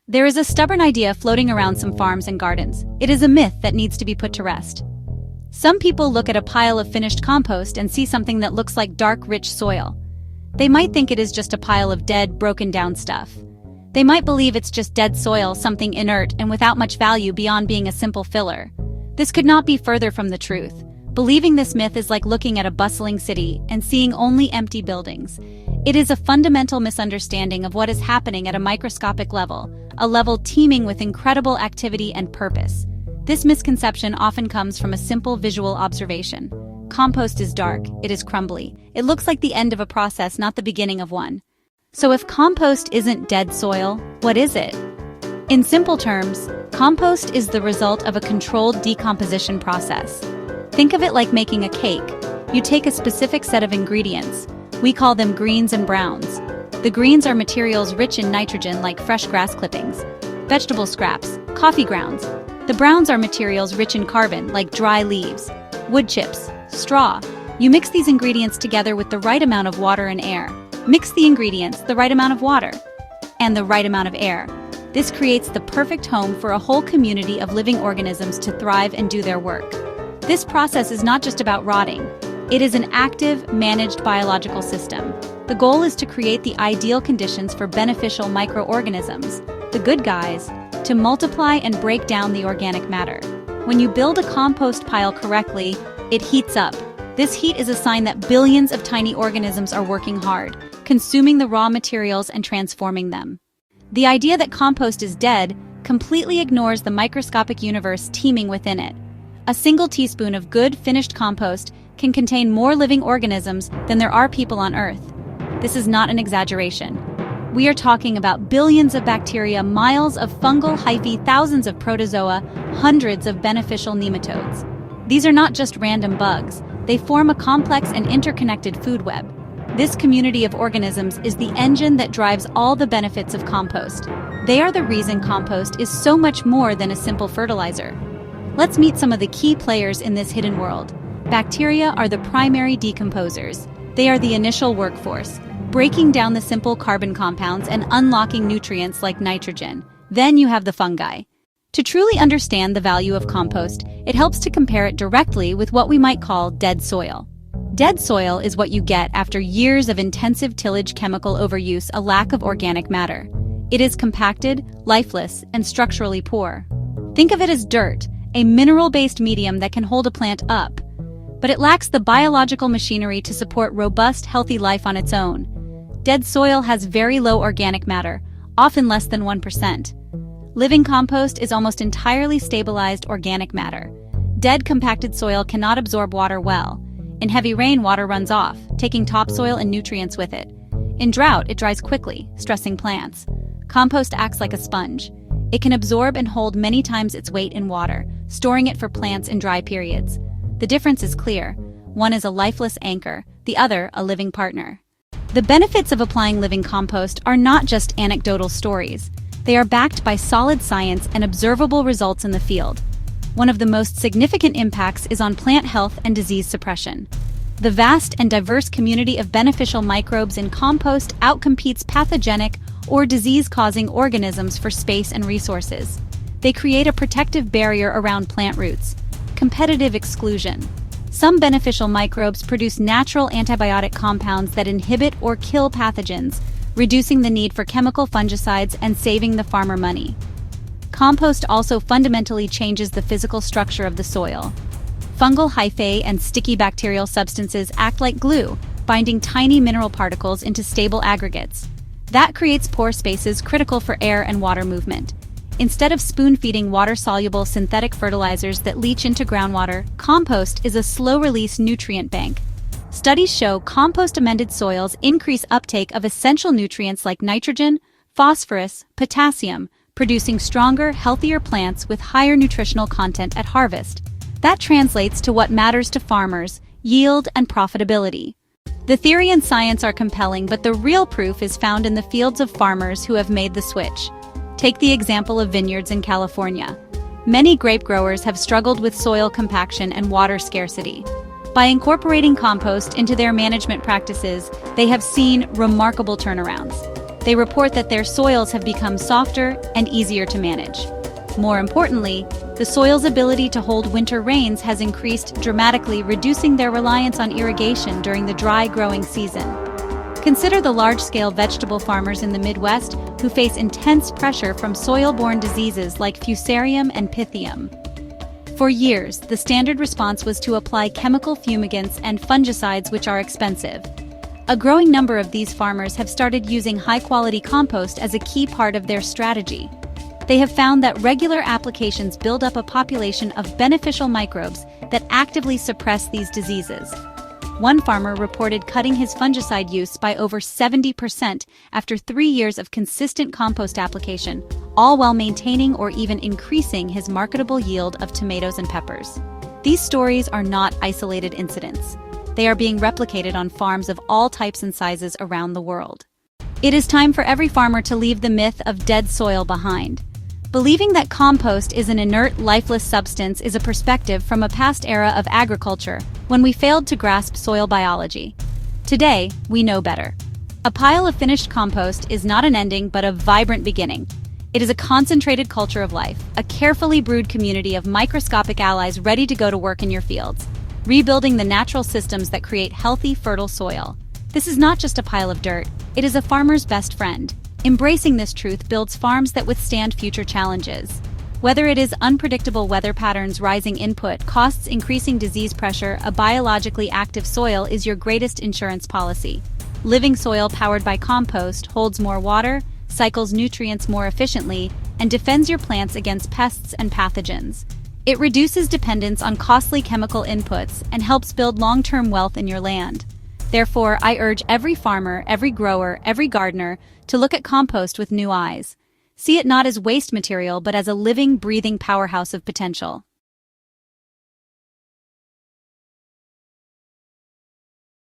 There is a stubborn idea floating around some farms and gardens. It is a myth that needs to be put to rest. Some people look at a pile of finished compost and see something that looks like dark, rich soil. They might think it is just a pile of dead, broken-down stuff. They might believe it's just dead soil, something inert and without much value beyond being a simple filler. This could not be further from the truth. Believing this myth is like looking at a bustling city and seeing only empty buildings. It is a fundamental misunderstanding of what is happening at a microscopic level, a level teeming with incredible activity and purpose. This misconception often comes from a simple visual observation. Compost is dark, it is crumbly. It looks like the end of a process, not the beginning of one. So if compost isn't dead soil, what is it? In simple terms, compost is the result of a controlled decomposition process. Think of it like making a cake. You take a specific set of ingredients. We call them greens and browns. The greens are materials rich in nitrogen like fresh grass clippings, vegetable scraps, coffee grounds. The browns are materials rich in carbon like dry leaves, wood chips, straw. You mix these ingredients together with the right amount of water and air. Mix the ingredients, the right amount of water, and the right amount of air. This creates the perfect home for a whole community of living organisms to thrive and do their work. This process is not just about rotting. It is an active, managed biological system. The goal is to create the ideal conditions for beneficial microorganisms, the good guys, to multiply and break down the organic matter. When you build a compost pile correctly, it heats up. This heat is a sign that billions of tiny organisms are working hard, consuming the raw materials and transforming them. The idea that compost is dead completely ignores the microscopic universe teeming within it. A single teaspoon of good, finished compost can contain more living organisms than there are people on Earth. This is not an exaggeration. We are talking about billions of bacteria, miles of fungal hyphae, thousands of protozoa, hundreds of beneficial nematodes. These are not just random bugs. They form a complex and interconnected food web. This community of organisms is the engine that drives all the benefits of compost. They are the reason compost is so much more than a simple fertilizer. Let's meet some of the key players in this hidden world. Bacteria are the primary decomposers. They are the initial workforce, breaking down the simple carbon compounds and unlocking nutrients like nitrogen. Then you have the fungi. To truly understand the value of compost, it helps to compare it directly with what we might call dead soil. Dead soil is what you get after years of intensive tillage, chemical overuse, a lack of organic matter. It is compacted, lifeless, and structurally poor. Think of it as dirt, a mineral-based medium that can hold a plant up. But it lacks the biological machinery to support robust, healthy life on its own. Dead soil has very low organic matter, often less than 1%. Living compost is almost entirely stabilized organic matter. Dead compacted soil cannot absorb water well. In heavy rain, water runs off, taking topsoil and nutrients with it. In drought, it dries quickly, stressing plants. Compost acts like a sponge. It can absorb and hold many times its weight in water, storing it for plants in dry periods. The difference is clear. One is a lifeless anchor, the other a living partner. The benefits of applying living compost are not just anecdotal stories. They are backed by solid science and observable results in the field. One of the most significant impacts is on plant health and disease suppression. The vast and diverse community of beneficial microbes in compost outcompetes pathogenic or disease-causing organisms for space and resources. They create a protective barrier around plant roots. Competitive exclusion. Some beneficial microbes produce natural antibiotic compounds that inhibit or kill pathogens, reducing the need for chemical fungicides and saving the farmer money. Compost also fundamentally changes the physical structure of the soil. Fungal hyphae and sticky bacterial substances act like glue, binding tiny mineral particles into stable aggregates. That creates pore spaces critical for air and water movement. Instead of spoon-feeding water-soluble synthetic fertilizers that leach into groundwater, compost is a slow-release nutrient bank. Studies show compost-amended soils increase uptake of essential nutrients like nitrogen, phosphorus, potassium, producing stronger, healthier plants with higher nutritional content at harvest. That translates to what matters to farmers: yield and profitability. The theory and science are compelling, but the real proof is found in the fields of farmers who have made the switch. Take the example of vineyards in California. Many grape growers have struggled with soil compaction and water scarcity. By incorporating compost into their management practices, they have seen remarkable turnarounds. They report that their soils have become softer and easier to manage. More importantly, the soil's ability to hold winter rains has increased dramatically, reducing their reliance on irrigation during the dry growing season. Consider the large-scale vegetable farmers in the Midwest who face intense pressure from soil-borne diseases like Fusarium and Pythium. For years, the standard response was to apply chemical fumigants and fungicides, which are expensive. A growing number of these farmers have started using high-quality compost as a key part of their strategy. They have found that regular applications build up a population of beneficial microbes that actively suppress these diseases. One farmer reported cutting his fungicide use by over 70% after 3 years of consistent compost application, all while maintaining or even increasing his marketable yield of tomatoes and peppers. These stories are not isolated incidents. They are being replicated on farms of all types and sizes around the world. It is time for every farmer to leave the myth of dead soil behind. Believing that compost is an inert, lifeless substance is a perspective from a past era of agriculture when we failed to grasp soil biology. Today, we know better. A pile of finished compost is not an ending but a vibrant beginning. It is a concentrated culture of life, a carefully brewed community of microscopic allies ready to go to work in your fields, rebuilding the natural systems that create healthy, fertile soil. This is not just a pile of dirt, it is a farmer's best friend. Embracing this truth builds farms that withstand future challenges. Whether it is unpredictable weather patterns, rising input costs, increasing disease pressure, a biologically active soil is your greatest insurance policy. Living soil powered by compost holds more water, cycles nutrients more efficiently, and defends your plants against pests and pathogens. It reduces dependence on costly chemical inputs and helps build long-term wealth in your land. Therefore, I urge every farmer, every grower, every gardener to look at compost with new eyes. See it not as waste material but as a living, breathing powerhouse of potential.